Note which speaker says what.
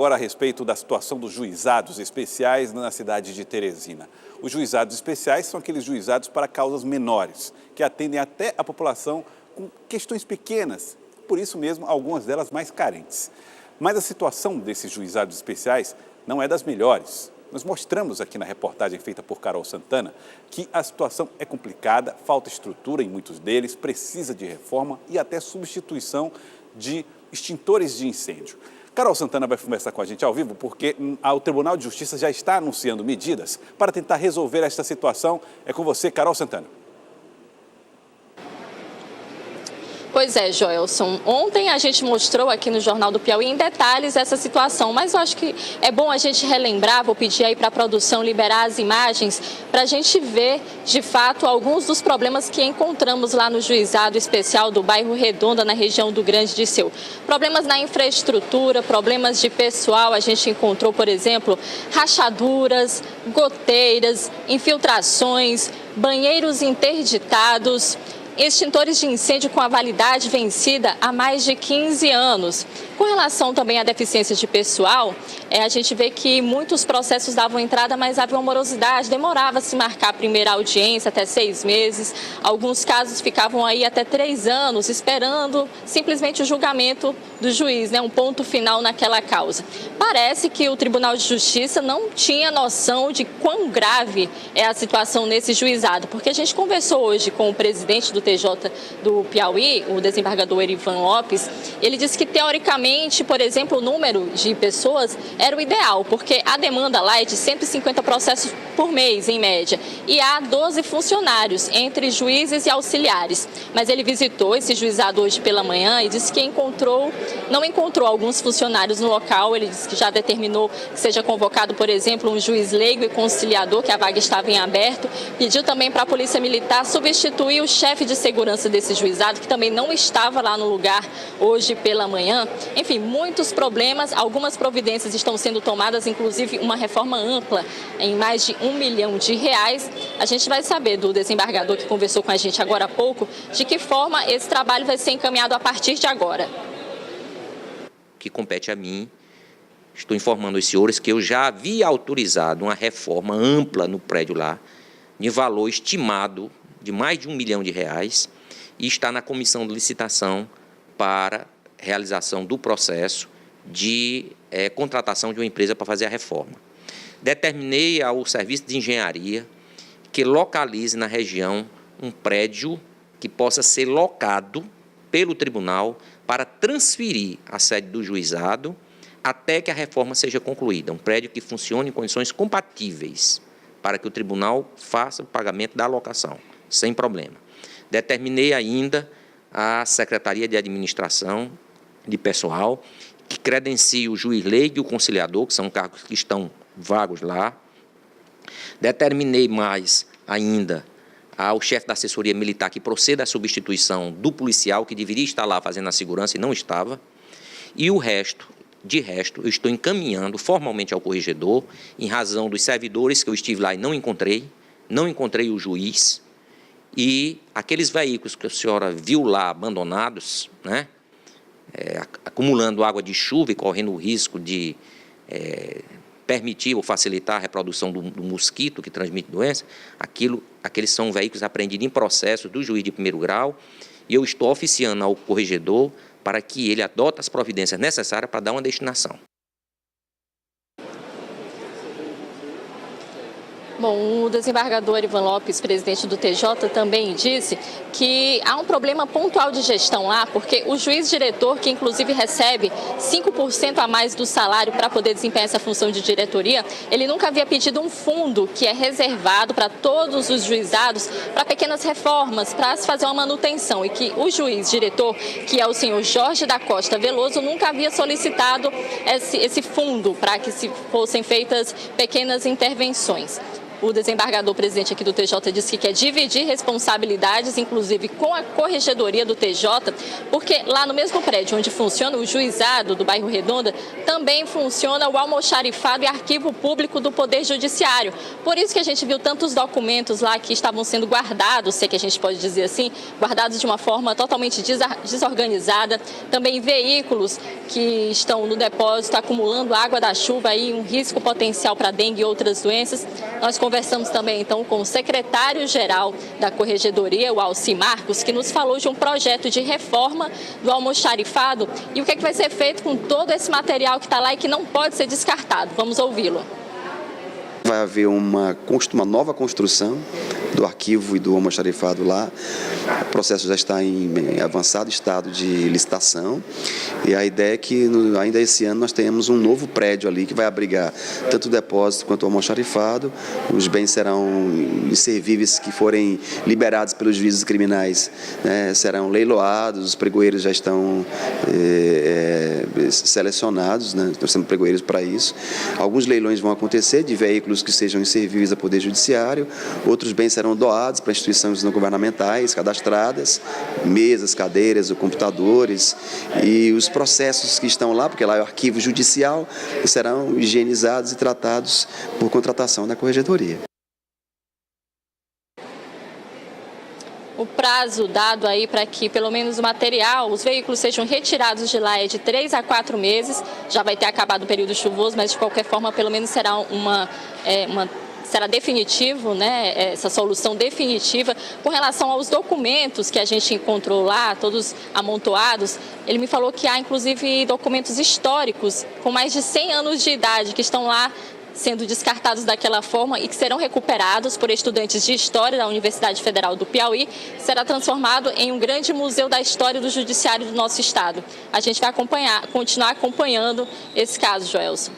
Speaker 1: Agora a respeito da situação dos juizados especiais na cidade de Teresina. Os juizados especiais são aqueles juizados para causas menores, que atendem até a população com questões pequenas, por isso mesmo algumas delas mais carentes. Mas a situação desses juizados especiais não é das melhores. Nós mostramos aqui na reportagem feita por Carol Santana que a situação é complicada, falta estrutura em muitos deles, precisa de reforma e até substituição de extintores de incêndio. Carol Santana vai conversar com a gente ao vivo porque o Tribunal de Justiça já está anunciando medidas para tentar resolver esta situação. É com você, Carol Santana.
Speaker 2: Pois é, Joelson. Ontem a gente mostrou aqui no Jornal do Piauí em detalhes essa situação, mas eu acho que é bom a gente relembrar, vou pedir aí para a produção liberar as imagens, para a gente ver, de fato, alguns dos problemas que encontramos lá no Juizado Especial do bairro Redonda, na região do Grande Disseu. Problemas na infraestrutura, problemas de pessoal, a gente encontrou, por exemplo, rachaduras, goteiras, infiltrações, banheiros interditados, extintores de incêndio com a validade vencida há mais de 15 anos. Com relação também à deficiência de pessoal, a gente vê que muitos processos davam entrada, mas havia uma morosidade, demorava a se marcar a primeira audiência até 6 meses. Alguns casos ficavam aí até 3 anos esperando simplesmente o julgamento do juiz, um ponto final naquela causa. Parece que o Tribunal de Justiça não tinha noção de quão grave é a situação nesse juizado, porque a gente conversou hoje com o presidente do TJ do Piauí, o desembargador Erivan Lopes. Ele disse que, teoricamente, por exemplo, o número de pessoas era o ideal, porque a demanda lá é de 150 processos por mês, em média, e há 12 funcionários, entre juízes e auxiliares. Mas ele visitou esse juizado hoje pela manhã e disse que não encontrou alguns funcionários no local. Ele disse que já determinou que seja convocado, por exemplo, um juiz leigo e conciliador, que a vaga estava em aberto. Pediu também para a Polícia Militar substituir o chefe de segurança desse juizado, que também não estava lá no lugar hoje pela manhã. Enfim, muitos problemas, algumas providências estão sendo tomadas, inclusive uma reforma ampla em mais de R$1 milhão. A gente vai saber do desembargador que conversou com a gente agora há pouco, de que forma esse trabalho vai ser encaminhado a partir de agora.
Speaker 3: Que compete a mim, estou informando os senhores que eu já havia autorizado uma reforma ampla no prédio lá, de valor estimado de mais de R$1 milhão, e está na comissão de licitação para realização do processo de contratação de uma empresa para fazer a reforma. Determinei ao serviço de engenharia que localize na região um prédio que possa ser locado pelo tribunal para transferir a sede do juizado até que a reforma seja concluída. Um prédio que funcione em condições compatíveis para que o tribunal faça o pagamento da alocação, sem problema. Determinei ainda a Secretaria de Administração de Pessoal que credencie o juiz leigo e o conciliador, que são cargos que estão vagos lá. Determinei mais ainda ao chefe da assessoria militar que proceda à substituição do policial que deveria estar lá fazendo a segurança e não estava. E o resto, eu estou encaminhando formalmente ao corregedor, em razão dos servidores que eu estive lá e não encontrei o juiz, e aqueles veículos que a senhora viu lá abandonados, acumulando água de chuva e correndo o risco de permitir ou facilitar a reprodução do mosquito que transmite doença, aqueles são veículos apreendidos em processo do juiz de primeiro grau, e eu estou oficiando ao corregedor para que ele adote as providências necessárias para dar uma destinação.
Speaker 2: Bom, o desembargador Erivan Lopes, presidente do TJ, também disse que há um problema pontual de gestão lá, porque o juiz diretor, que inclusive recebe 5% a mais do salário para poder desempenhar essa função de diretoria, ele nunca havia pedido um fundo que é reservado para todos os juizados para pequenas reformas, para se fazer uma manutenção, e que o juiz diretor, que é o senhor Jorge da Costa Veloso, nunca havia solicitado esse fundo para que se fossem feitas pequenas intervenções. O desembargador presidente aqui do TJ disse que quer dividir responsabilidades, inclusive com a corregedoria do TJ, porque lá no mesmo prédio onde funciona o juizado do bairro Redonda, também funciona o almoxarifado e arquivo público do Poder Judiciário. Por isso que a gente viu tantos documentos lá que estavam sendo guardados, se é que a gente pode dizer assim, guardados de uma forma totalmente desorganizada. Também veículos que estão no depósito acumulando água da chuva e um risco potencial para dengue e outras doenças. Nós conversamos também então com o secretário-geral da Corregedoria, o Alci Marcos, que nos falou de um projeto de reforma do almoxarifado e o que é que vai ser feito com todo esse material que está lá e que não pode ser descartado. Vamos ouvi-lo.
Speaker 4: Vai haver uma nova construção do arquivo e do almoxarifado lá. O processo já está em avançado estado de licitação e a ideia é que ainda esse ano nós tenhamos um novo prédio ali que vai abrigar tanto o depósito quanto o almoxarifado. Os bens serão inservíveis que forem liberados pelos juízes criminais, né, serão leiloados, os pregoeiros já estão selecionados, né, nós temos pregoeiros para isso. Alguns leilões vão acontecer de veículos que sejam inservíveis ao Poder Judiciário, outros bens serão doados para instituições não governamentais, cadastradas, mesas, cadeiras, computadores e os processos que estão lá, porque lá é o arquivo judicial, serão higienizados e tratados por contratação da Corregedoria.
Speaker 2: O prazo dado aí para que pelo menos o material, os veículos sejam retirados de lá é de 3 a 4 meses. Já vai ter acabado o período chuvoso, mas de qualquer forma pelo menos será será definitivo, né, essa solução definitiva. Com relação aos documentos que a gente encontrou lá, todos amontoados, ele me falou que há inclusive documentos históricos com mais de 100 anos de idade que estão lá sendo descartados daquela forma e que serão recuperados por estudantes de História da Universidade Federal do Piauí, será transformado em um grande museu da história do judiciário do nosso estado. A gente vai continuar acompanhando esse caso, Joelson.